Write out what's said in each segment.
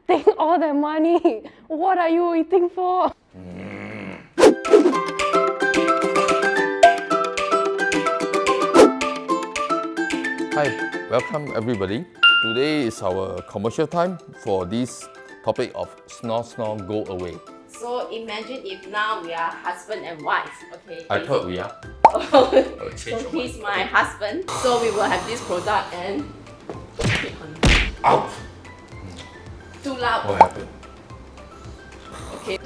Take all that money. What are you waiting for? Hi, welcome everybody. Today is our commercial time for this topic of snore, go away. So imagine if now we are husband and wife, okay? I thought we are. So he's my husband. So we will have this product and Out! too loud. What happened? Okay.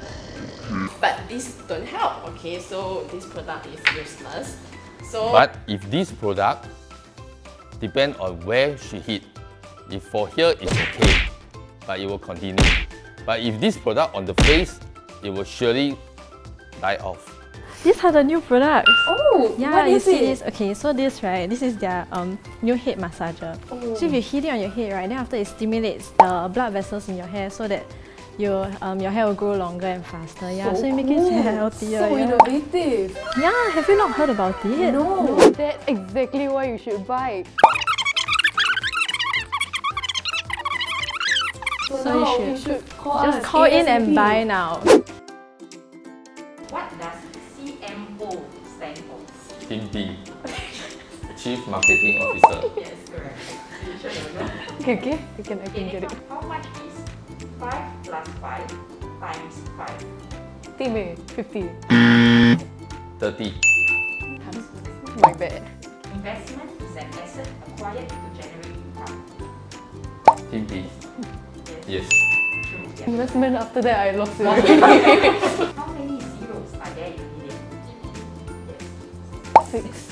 But this don't help, okay? So this product is useless. So But if this product depend on where she hit. If for here it's okay, but it will continue. But if this product on the face, it will surely die off. These are the new products. Oh, Yeah, what you is see it? this? Okay, so this right, this is their new head massager. Oh. So if you hit it on your head, right, then after it stimulates the blood vessels in your hair so that your hair will grow longer and faster. Yeah, so it makes it healthier. So yeah. innovative. Yeah, have you not heard about it? No, that's exactly why you should buy. So now you should call just us call in and ASAP. buy now. what does CMO stand for? Team D, Chief Marketing Officer. Yes, correct. You sure you know? Okay, I can get it. How much is 5 plus 5 times 5? Team A, 50. 30. My bad. Investment is an asset acquired to generate income. Team B. Yes. True. Yeah. Investment after that I lost it. How many zeros are there in a million? Yes. 6.